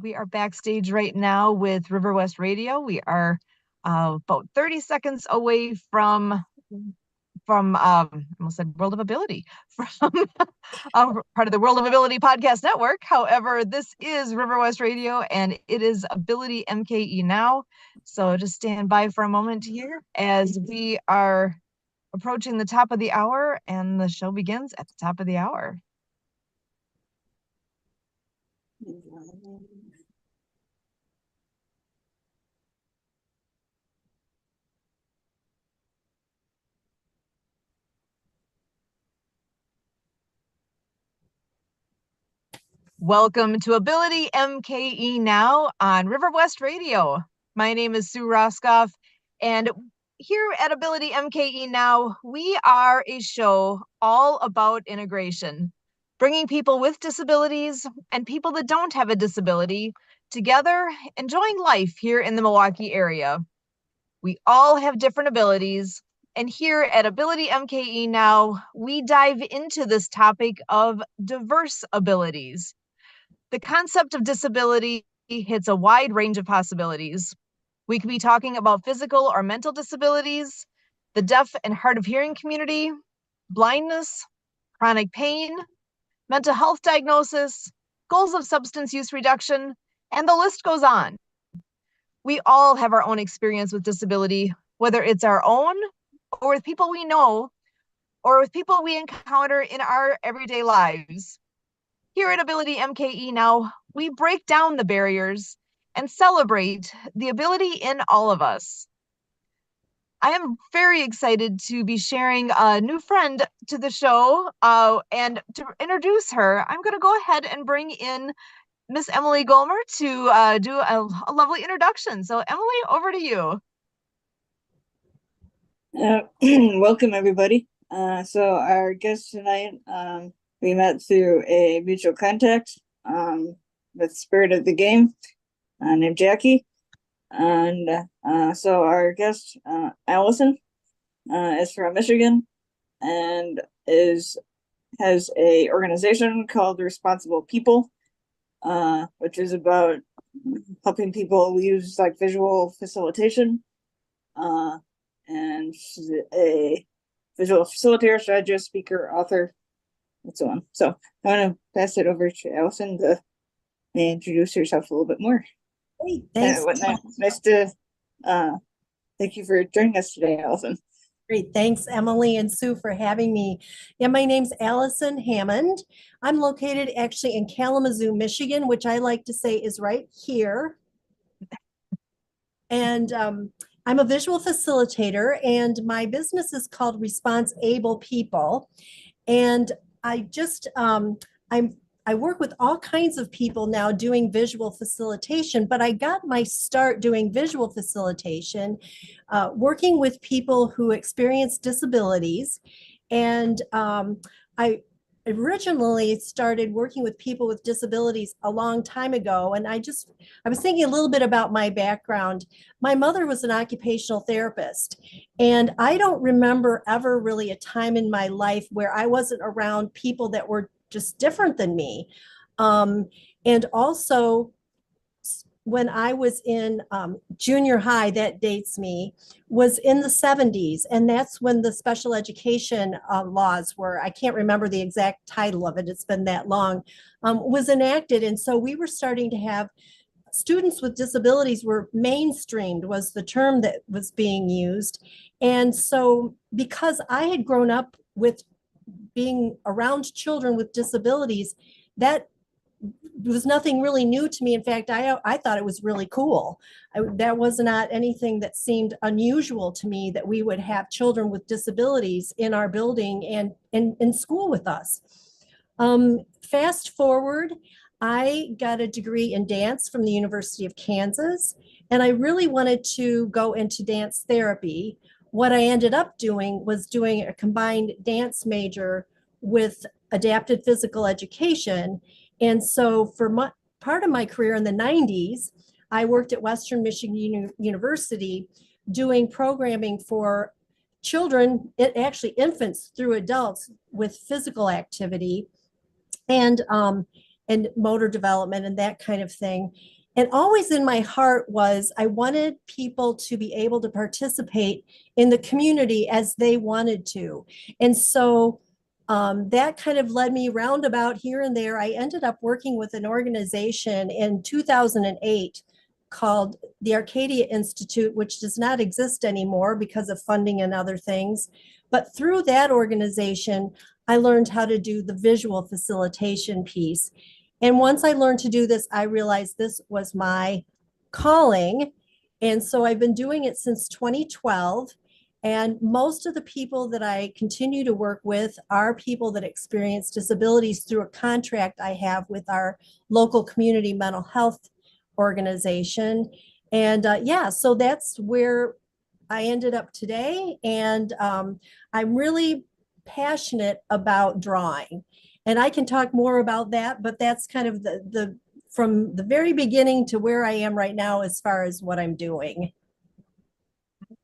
We are backstage right now with River West Radio. We are about 30 seconds away from I almost said World of Ability, from part of the World of Ability podcast network. However, this is River West Radio and it is AbilityMKE Now. So just stand by for a moment here as we are approaching the top of the hour and the show begins at the top of the hour. Welcome to AbilityMKE Now on River West Radio. My name is Sue Roskoff, and here at AbilityMKE Now, we are a show all about integration, bringing people with disabilities and people that don't have a disability together, enjoying life here in the Milwaukee area. We all have different abilities, and here at AbilityMKE Now, we dive into this topic of diverse abilities. The concept of disability hits a wide range of possibilities. We could be talking about physical or mental disabilities, the deaf and hard of hearing community, blindness, chronic pain, mental health diagnosis, goals of substance use reduction, and the list goes on. We all have our own experience with disability, whether it's our own or with people we know or with people we encounter in our everyday lives. Here at AbilityMKE Now, we break down the barriers and celebrate the ability in all of us. I am very excited to be sharing a new friend to the show, and to introduce her, I'm going to go ahead and bring in Miss Emily Gomer to do a lovely introduction. So Emily, over to you. Welcome, everybody. So our guest tonight, we met through a mutual contact with Spirit of the Game named Jackie. And so our guest, Allison, is from Michigan and has a organization called Responsible People, which is about helping people use like visual facilitation. And she's a visual facilitator, strategist, speaker, author, and so on. So I want to pass it over to Allison to introduce herself a little bit more. Great, thanks. Nice to thank you for joining us today, Allison. Great, thanks Emily and Sue for having me. Yeah, my name's Allison Hammond. I'm located actually in Kalamazoo, Michigan, which I like to say is right here. And I'm a visual facilitator, and my business is called Responsible People. And I work with all kinds of people now doing visual facilitation, but I got my start doing visual facilitation, working with people who experience disabilities. And I originally started working with people with disabilities a long time ago. And I was thinking a little bit about my background. My mother was an occupational therapist, and I don't remember ever really a time in my life where I wasn't around people that were just different than me. And also, when I was in junior high, that dates me, was in the 70s. And that's when the special education laws were, I can't remember the exact title of it, it's been that long, was enacted. And so we were starting to have students with disabilities were mainstreamed, was the term that was being used. And so because I had grown up with being around children with disabilities, that was nothing really new to me. In fact, I thought it was really cool. That was not anything that seemed unusual to me, that we would have children with disabilities in our building and in school with us. Fast forward, I got a degree in dance from the University of Kansas, and I really wanted to go into dance therapy. What I ended up doing was doing a combined dance major with adapted physical education. And so for part of my career in the 90s, I worked at Western Michigan University doing programming for children, actually infants through adults, with physical activity. And and motor development and that kind of thing. And always in my heart was I wanted people to be able to participate in the community as they wanted to. And so that kind of led me roundabout here and there. I ended up working with an organization in 2008 called the Arcadia Institute, which does not exist anymore because of funding and other things. But through that organization, I learned how to do the visual facilitation piece. And once I learned to do this, I realized this was my calling. And so I've been doing it since 2012. And most of the people that I continue to work with are people that experience disabilities through a contract I have with our local community mental health organization. And yeah, so that's where I ended up today. And I'm really passionate about drawing. And I can talk more about that, but that's kind of the from the very beginning to where I am right now as far as what I'm doing.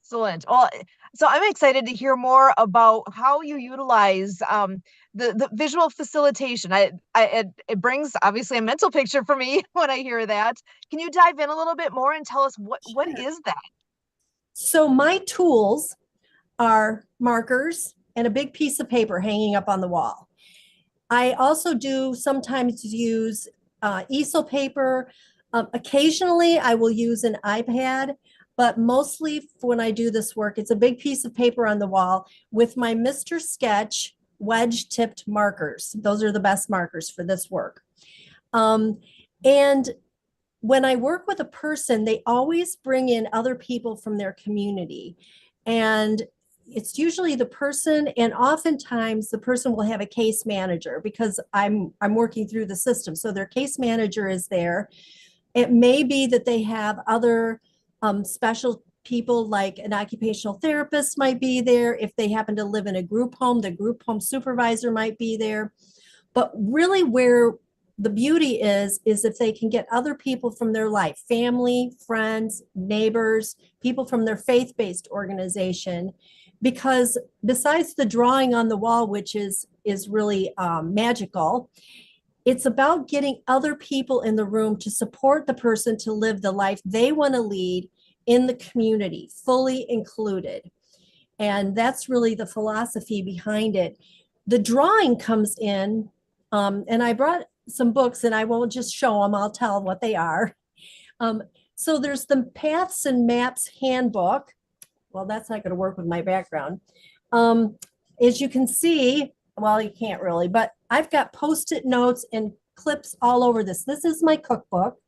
Excellent. Well, so I'm excited to hear more about how you utilize the visual facilitation. It brings obviously a mental picture for me when I hear that. Can you dive in a little bit more and tell us what Sure. is that? So my tools are markers and a big piece of paper hanging up on the wall. I also do sometimes use easel paper. Occasionally, I will use an iPad, but mostly when I do this work, it's a big piece of paper on the wall with my Mr. Sketch wedge tipped markers. Those are the best markers for this work. And when I work with a person, they always bring in other people from their community. And it's usually the person, and oftentimes the person will have a case manager because I'm working through the system. So their case manager is there. It may be that they have other special people, like an occupational therapist might be there. If they happen to live in a group home, the group home supervisor might be there. But really where the beauty is if they can get other people from their life, family, friends, neighbors, people from their faith-based organization, because besides the drawing on the wall, which is really magical, it's about getting other people in the room to support the person to live the life they want to lead in the community, fully included. And that's really the philosophy behind it. The drawing comes in, and I brought some books, and I won't just show them, I'll tell what they are. So there's the Paths and Maps Handbook. Well, that's not going to work with my background. As you can see, well, you can't really, but I've got Post-it notes and clips all over this. This is my cookbook,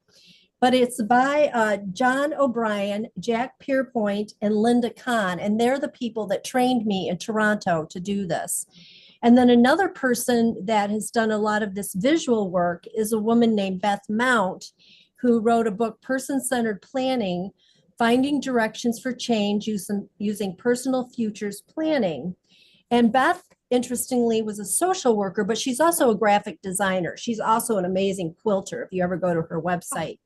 but it's by John O'Brien, Jack Pierpoint, and Linda Kahn, and they're the people that trained me in Toronto to do this. And then another person that has done a lot of this visual work is a woman named Beth Mount, who wrote a book, Person-Centered Planning, Finding Directions for Change using Personal Futures Planning. And Beth, interestingly, was a social worker, but she's also a graphic designer. She's also an amazing quilter if you ever go to her website.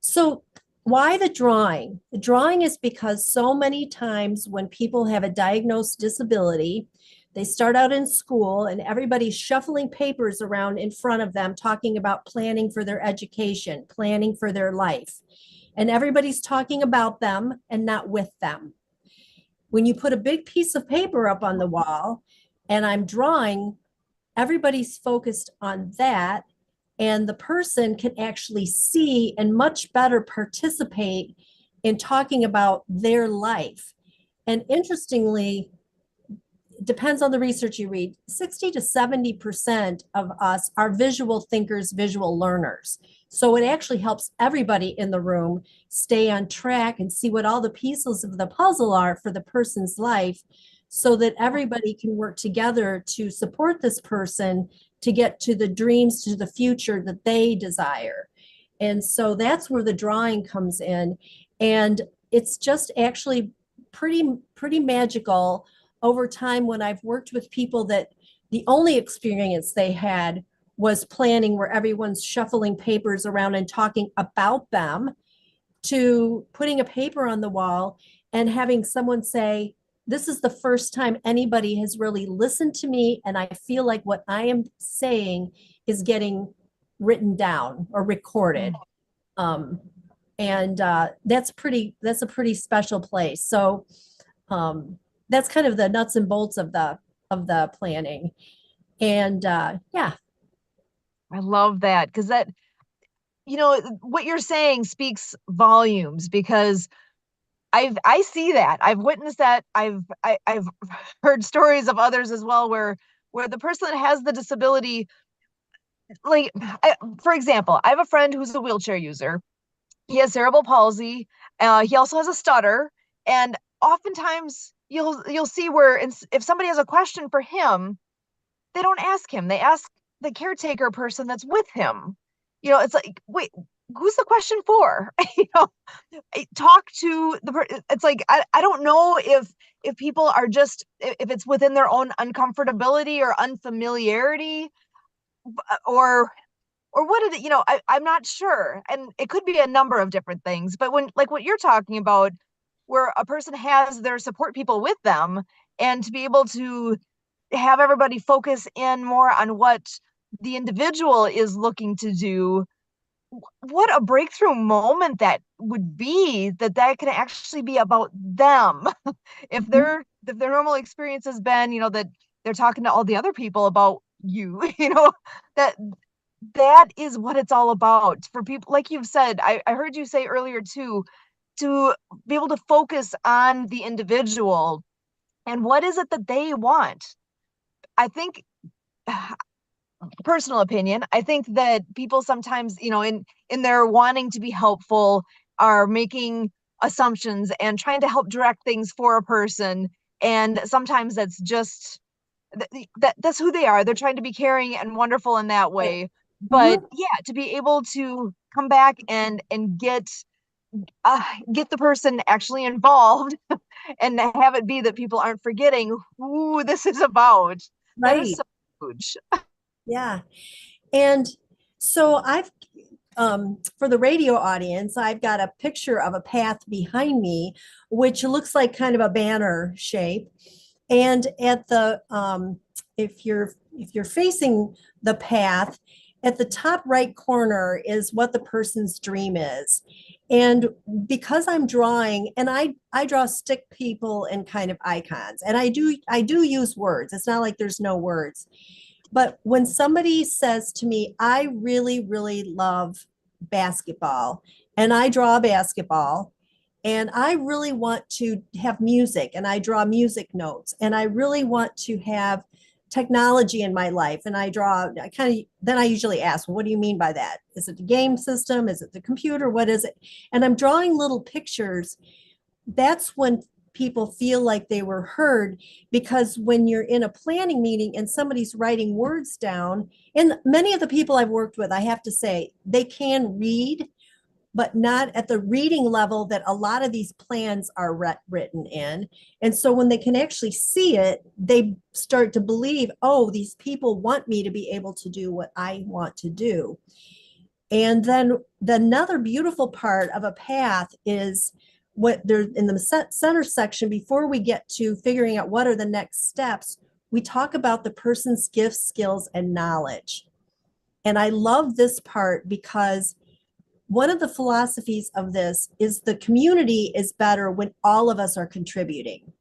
So why the drawing? The drawing is because so many times when people have a diagnosed disability, they start out in school and everybody's shuffling papers around in front of them, talking about planning for their education, planning for their life. And everybody's talking about them and not with them. When you put a big piece of paper up on the wall and I'm drawing, everybody's focused on that, and the person can actually see and much better participate in talking about their life. And interestingly, depends on the research you read, 60 to 70% of us are visual thinkers, visual learners. So it actually helps everybody in the room stay on track and see what all the pieces of the puzzle are for the person's life, so that everybody can work together to support this person to get to the dreams, to the future that they desire. And so that's where the drawing comes in. And it's just actually pretty magical over time when I've worked with people that the only experience they had was planning, where everyone's shuffling papers around and talking about them, to putting a paper on the wall and having someone say, this is the first time anybody has really listened to me, and I feel like what I am saying is getting written down or recorded. Um, and that's a pretty special place. So that's kind of the nuts and bolts of the planning. And yeah. I love that because that, what you're saying speaks volumes because I see that. I've witnessed that. I've heard stories of others as well where the person that has the disability, like for example, I have a friend who's a wheelchair user. He has cerebral palsy. He also has a stutter, and oftentimes you'll see where if somebody has a question for him, they don't ask him. They ask the caretaker person that's with him. It's like, wait, who's the question for? Talk to it's like I don't know if people are just if it's within their own uncomfortability or unfamiliarity or what did I'm not sure, and it could be a number of different things, but when like what you're talking about where a person has their support people with them and to be able to have everybody focus in more on what the individual is looking to do, what a breakthrough moment that would be, that can actually be about them. If their normal experience has been that they're talking to all the other people about you, that that is what it's all about for people. Like you've said, I heard you say earlier too, to be able to focus on the individual and what is it that they want. I think, personal opinion, I think that people sometimes, in their wanting to be helpful, are making assumptions and trying to help direct things for a person. And sometimes that's just that's who they are. They're trying to be caring and wonderful in that Right. way. But Mhm. yeah, to be able to come back and get the person actually involved and have it be that people aren't forgetting who this is about. That is Right. so huge. Yeah. And so for the radio audience, I've got a picture of a path behind me, which looks like kind of a banner shape. And at if you're facing the path, at the top right corner is what the person's dream is. And because I'm drawing, and I draw stick people and kind of icons, and I do use words. It's not like there's no words. But when somebody says to me, I really, really love basketball, and I draw basketball, and I really want to have music, and I draw music notes, and I really want to have technology in my life, and then I usually ask, well, what do you mean by that? Is it the game system? Is it the computer? What is it? And I'm drawing little pictures. That's when people feel like they were heard, because when you're in a planning meeting and somebody's writing words down, and many of the people I've worked with, I have to say, they can read, but not at the reading level that a lot of these plans are written in. And so when they can actually see it, they start to believe, oh, these people want me to be able to do what I want to do. And then another beautiful part of a path is what there in the center section, before we get to figuring out what are the next steps, we talk about the person's gifts, skills, and knowledge. And I love this part because one of the philosophies of this is the community is better when all of us are contributing.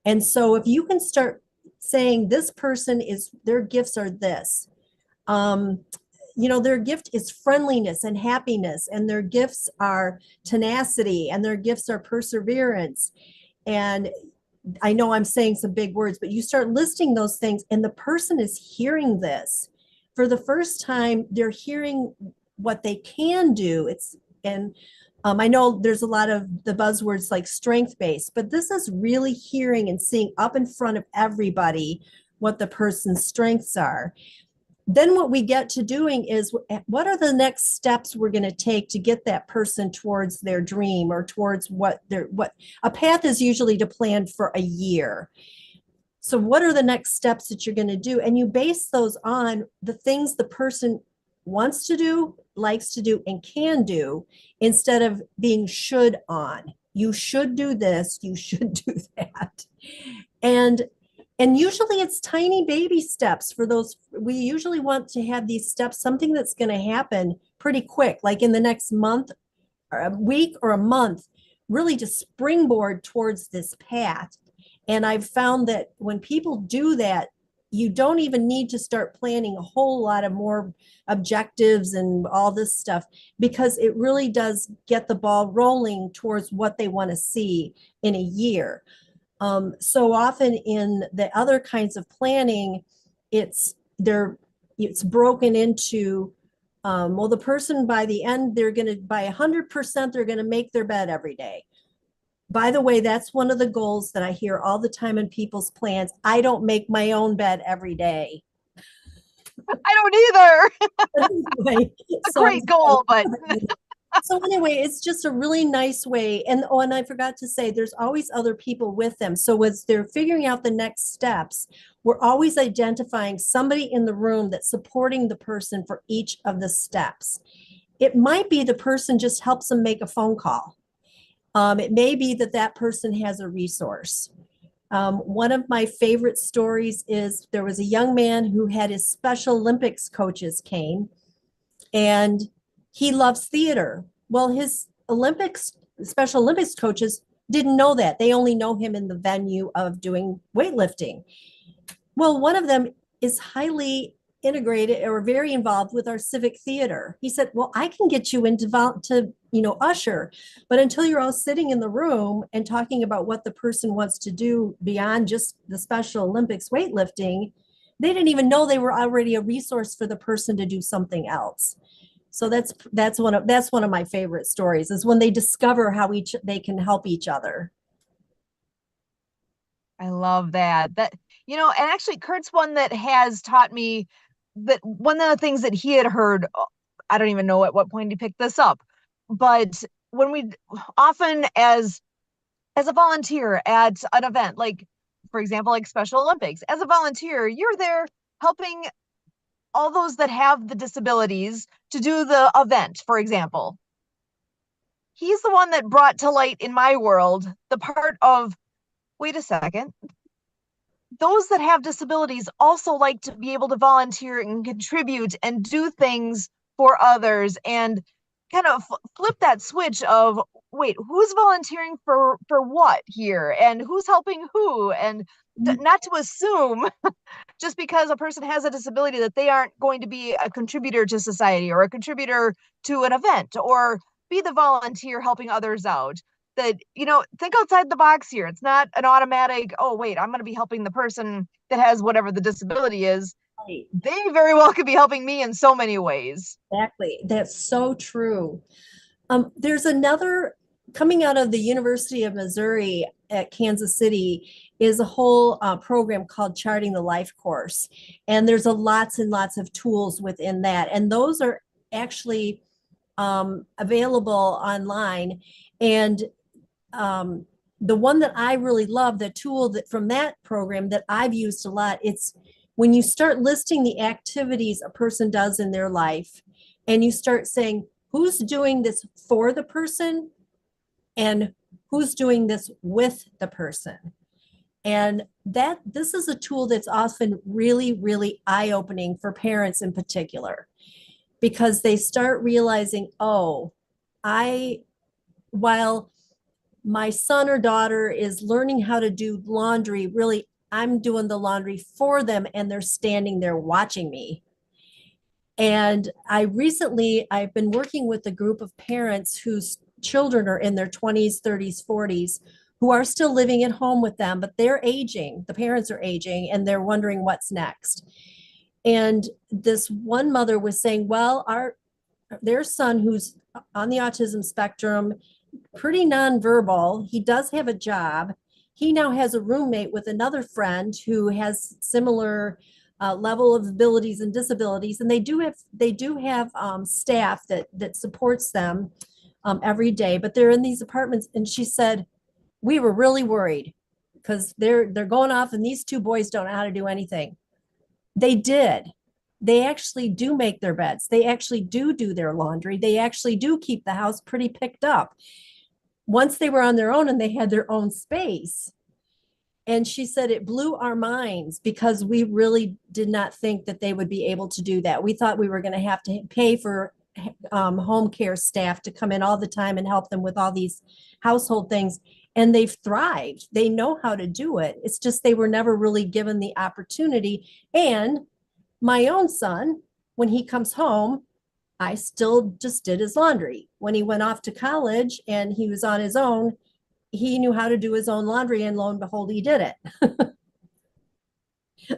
And so if you can start saying this person is, their gifts are this, um, their gift is friendliness and happiness, and their gifts are tenacity, and their gifts are perseverance. And I know I'm saying some big words, but you start listing those things, and the person is hearing this for the first time. They're hearing what they can do. I know there's a lot of the buzzwords like strength based, but this is really hearing and seeing up in front of everybody what the person's strengths are. Then what we get to doing is, what are the next steps we're going to take to get that person towards their dream, or towards what a path is usually to plan for a year. So what are the next steps that you're going to do? And you base those on the things the person wants to do, likes to do, and can do, instead of being should on. You should do this, you should do that. And And usually it's tiny baby steps for those. We usually want to have these steps, something that's going to happen pretty quick, like in the next month or a week or a month, really to springboard towards this path. And I've found that when people do that, you don't even need to start planning a whole lot of more objectives and all this stuff, because it really does get the ball rolling towards what they want to see in a year. So often in the other kinds of planning, it's they're it's broken into, well, the person by the end, they're going to, by 100%, they're going to make their bed every day. By the way, that's one of the goals that I hear all the time in people's plans. I don't make my own bed every day. I don't either. Anyway, A so great goal, but so anyway, it's just a really nice way. And oh, and I forgot to say, there's always other people with them. So as they're figuring out the next steps, we're always identifying somebody in the room that's supporting the person for each of the steps. It might be the person just helps them make a phone call. It may be that that person has a resource. One of my favorite stories is there was a young man who had his Special Olympics coaches came, and he loves theater. Well, his Special Olympics coaches didn't know that. They only know him in the venue of doing weightlifting. Well, one of them is highly integrated or very involved with our civic theater. He said, well, I can get you into usher, but until you're all sitting in the room and talking about what the person wants to do beyond just the Special Olympics weightlifting, they didn't even know they were already a resource for the person to do something else. So that's one of my favorite stories, is when they discover how they can help each other. I love that. And actually Kurt's one that has taught me that one of the things that he had heard, I don't even know at what point he picked this up, but when we often as a volunteer at an event, like for example, like Special Olympics, as a volunteer, you're there helping all those that have the disabilities to do the event, for example. He's the one that brought to light in my world the part of, wait a second, those that have disabilities also like to be able to volunteer and contribute and do things for others, and kind of flip that switch of, wait, who's volunteering for what here, and who's helping who, and not to assume just because a person has a disability that they aren't going to be a contributor to society or a contributor to an event or be the volunteer helping others out. That, think outside the box here. It's not an automatic, oh, wait, I'm going to be helping the person that has whatever the disability is. Right. They very well could be helping me in so many ways. Exactly. That's so true. There's another coming out of the University of Missouri at Kansas City is a whole program called Charting the Life course. And there's lots and lots of tools within that. And those are actually available online. And the one that I really love, the tool that from that program that I've used a lot, it's when you start listing the activities a person does in their life, and you start saying, who's doing this for the person and who's doing this with the person. And this is a tool that's often really, really eye-opening for parents in particular, because they start realizing, oh, while my son or daughter is learning how to do laundry, really, I'm doing the laundry for them and they're standing there watching me. And I've been working with a group of parents whose children are in their 20s, 30s, 40s, who are still living at home with them, but they're aging, the parents are aging, and they're wondering what's next. And this one mother was saying, well, their son, who's on the autism spectrum, pretty nonverbal, he does have a job. He now has a roommate with another friend who has similar level of abilities and disabilities, and they do have staff that supports them every day. But they're in these apartments, and she said, we were really worried because they're going off, and these two boys don't know how to do anything. They did. They actually do make their beds. They actually do their laundry. They actually do keep the house pretty picked up. Once they were on their own and they had their own space, And she said it blew our minds because we really did not think that they would be able to do that. We thought we were going to have to pay for home care staff to come in all the time and help them with all these household things. And they've thrived. They know how to do it. It's just they were never really given the opportunity. And my own son, when he comes home, I still just did his laundry. When he went off to college and he was on his own, he knew how to do his own laundry, and lo and behold, he did it.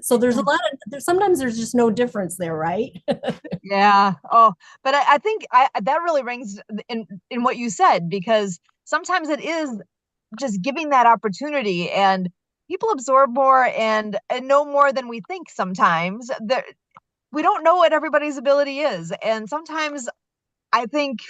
So there's a lot of sometimes there's just no difference there, right? Yeah. Oh, but I think that really rings in what you said, because sometimes it is just giving that opportunity, and people absorb more and know more than we think sometimes. We don't know what everybody's ability is. And sometimes I think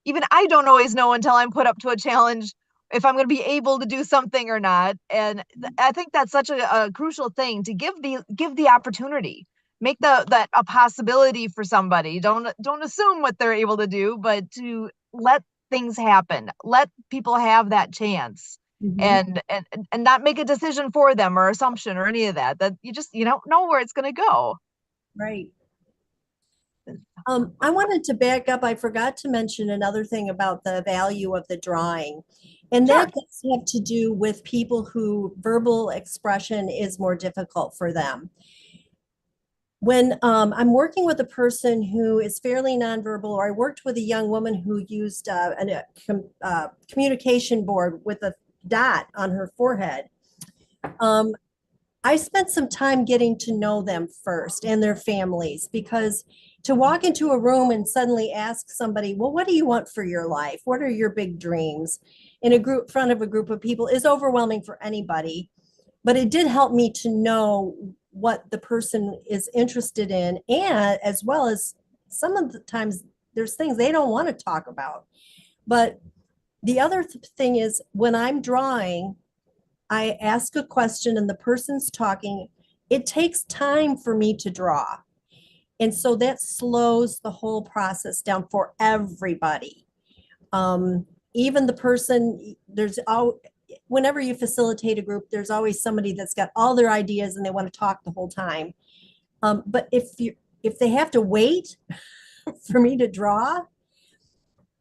even I don't always know until I'm put up to a challenge if I'm going to be able to do something or not. And I think that's such a crucial thing, to give the opportunity, make that a possibility for somebody. Don't assume what they're able to do, but to let things happen, let people have that chance. Mhm. And not make a decision for them or assumption or any of that you don't know where it's going to go. Right. I wanted to back up. I forgot to mention another thing about the value of the drawing. And Sure. that does have to do with people who verbal expression is more difficult for them. When I'm working with a person who is fairly nonverbal, or I worked with a young woman who used a communication board with a dot on her forehead, um, I spent some time getting to know them first and their families, because to walk into a room and suddenly ask somebody, well, what do you want for your life? What are your big dreams? In a group, front of a group of people is overwhelming for anybody. But it did help me to know what the person is interested in, and as well as some of the times there's things they don't want to talk about. But the other thing is, when I'm drawing, I ask a question and the person's talking, it takes time for me to draw. And so that slows the whole process down for everybody. Even the person, whenever you facilitate a group, there's always somebody that's got all their ideas and they want to talk the whole time. But if they have to wait for me to draw,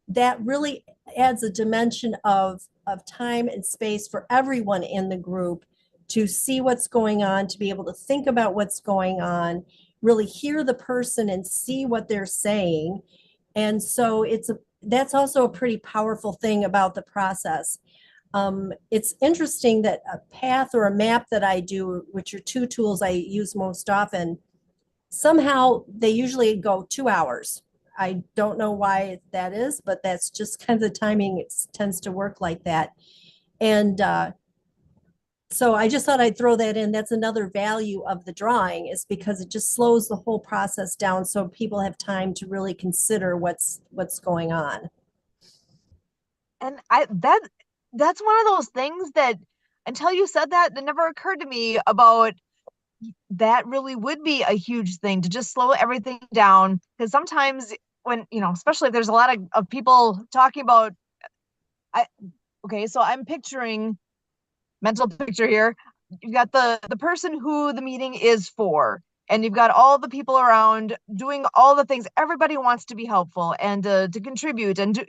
that really adds a dimension of time and space for everyone in the group to see what's going on, to be able to think about what's going on, really hear the person and see what they're saying. And so that's also a pretty powerful thing about the process. It's interesting that a path or a map that I do, which are two tools I use most often, somehow they usually go 2 hours. I don't know why that is, but that's just kind of the timing. It tends to work like that. And so I just thought I'd throw that in. That's another value of the drawing, is because it just slows the whole process down so people have time to really consider what's going on. And that's one of those things that, until you said that, it never occurred to me about. That really would be a huge thing, to just slow everything down, because sometimes when, especially if there's a lot of people talking about, I okay, so I'm picturing, mental picture here. You've got the person who the meeting is for, and you've got all the people around doing all the things. Everybody wants to be helpful and to contribute, and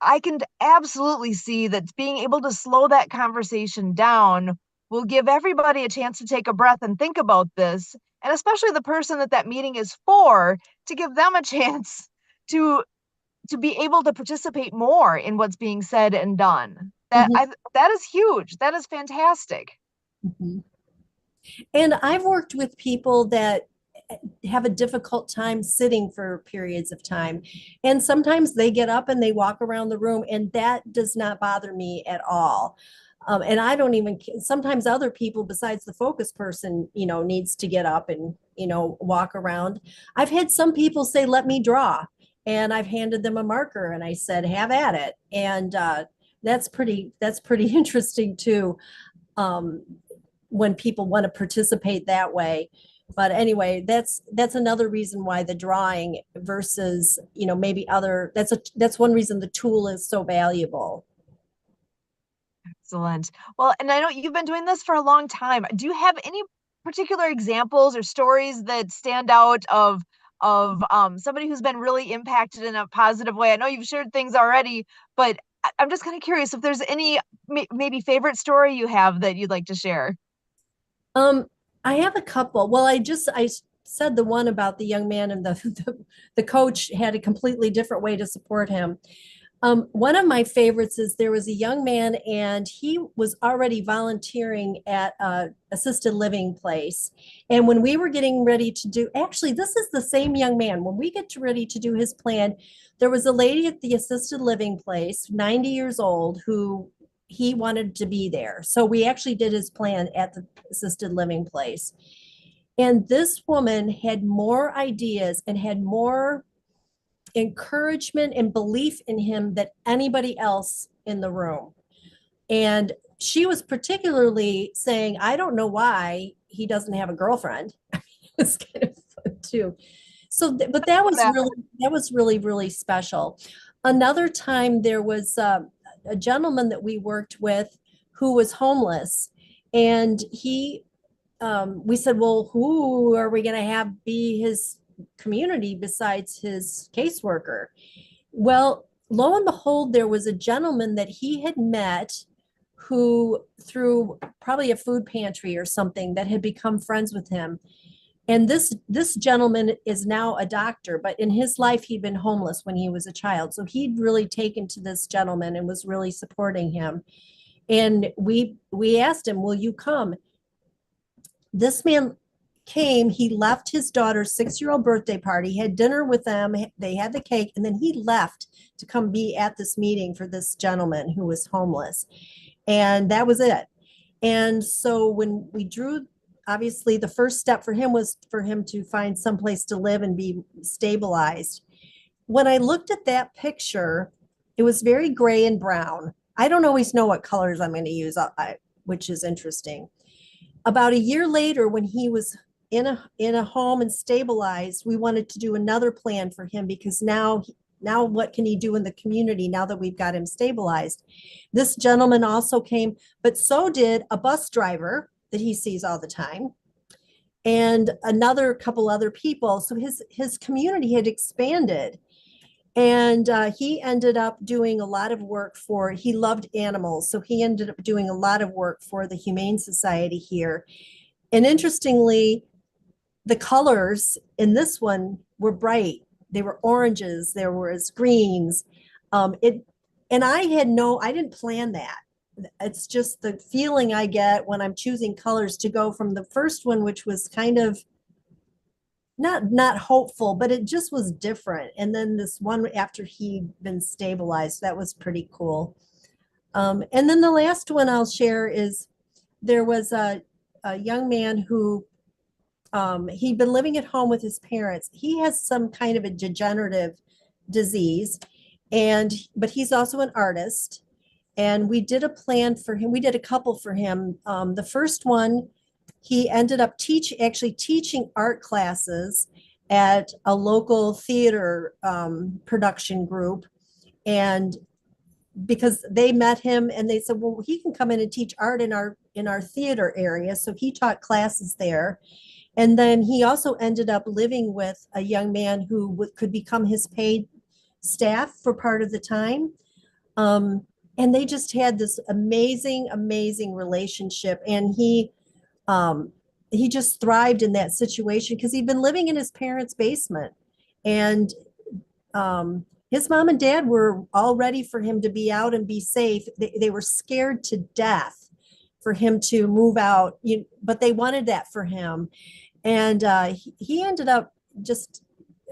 I can absolutely see that being able to slow that conversation down will give everybody a chance to take a breath and think about this, and especially the person that meeting is for, to give them a chance to be able to participate more in what's being said and done. Mhm, That is huge. That is fantastic. mhm. And I've worked with people that have a difficult time sitting for periods of time. And sometimes they get up and they walk around the room, and that does not bother me at all. And I don't even, sometimes other people besides the focus person, needs to get up and, walk around. I've had some people say, let me draw. And I've handed them a marker and I said, have at it. And that's pretty interesting too. Um, when people want to participate that way. But anyway, that's another reason why the drawing versus, maybe other, that's one reason the tool is so valuable. Excellent. Well, and I know you've been doing this for a long time. Do you have any particular examples or stories that stand out of somebody who's been really impacted in a positive way? I know you've shared things already, but I'm just kind of curious if there's any maybe favorite story you have that you'd like to share. Um, I have a couple. Well, I said the one about the young man and the coach had a completely different way to support him. One of my favorites is there was a young man and he was already volunteering at a assisted living place. And when we were getting ready to do, actually, this is the same young man. When we get ready to do his plan, there was a lady at the assisted living place, 90 years old, who he wanted to be there. So we actually did his plan at the assisted living place. And this woman had more ideas and had more encouragement and belief in him than anybody else in the room. And she was particularly saying, I don't know why he doesn't have a girlfriend. It's kind of fun too. So, but that was really, really special. Another time there was a gentleman that we worked with who was homeless, and we said, well, who are we going to have be his community besides his caseworker? Well, lo and behold, there was a gentleman that he had met who, through probably a food pantry or something, that had become friends with him. And this gentleman is now a doctor, but in his life he'd been homeless when he was a child. So he'd really taken to this gentleman and was really supporting him. And we asked him, "Will you come?" This man came, he left his daughter's 6-year-old birthday party, had dinner with them, they had the cake, and then he left to come be at this meeting for this gentleman who was homeless. And that was it. And so when we drew, obviously the first step for him was for him to find someplace to live and be stabilized. When I looked at that picture, it was very gray and brown. I don't always know what colors I'm going to use, which is interesting. About a year later, when he was in a home and stabilized, we wanted to do another plan for him because now what can he do in the community now that we've got him stabilized? This gentleman also came, but so did a bus driver that he sees all the time and another couple other people. So his community had expanded. And he ended up doing a lot of work for, he loved animals. So he ended up doing a lot of work for the Humane Society here. And interestingly, the colors in this one were bright. They were oranges, there was greens. And I didn't plan that. It's just the feeling I get when I'm choosing colors to go from the first one, which was kind of not hopeful, but it just was different. And then this one after he'd been stabilized, that was pretty cool. And then the last one I'll share is there was a young man who he'd been living at home with his parents. He has some kind of a degenerative disease, but he's also an artist. And we did a plan for him. We did a couple for him. The first one, he ended up actually teaching art classes at a local theater production group. And because they met him and they said, well, he can come in and teach art in our theater area. So he taught classes there. And then he also ended up living with a young man who could become his paid staff for part of the time. And they just had this amazing relationship. And he just thrived in that situation because he'd been living in his parents' basement. And his mom and dad were all ready for him to be out and be safe. They were scared to death for him to move out, but they wanted that for him. And he ended up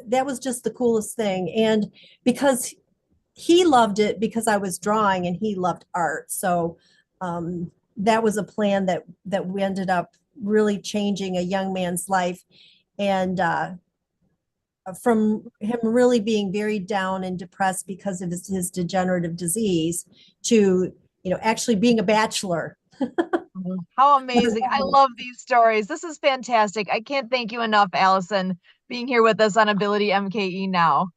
that was just the coolest thing. And because he loved it because I was drawing and he loved art. So that was a plan that we ended up really changing a young man's life. And from him really being very down and depressed because of his degenerative disease to, actually being a bachelor. How amazing. I love these stories. This is fantastic. I can't thank you enough, Allison, being here with us on Ability MKE Now.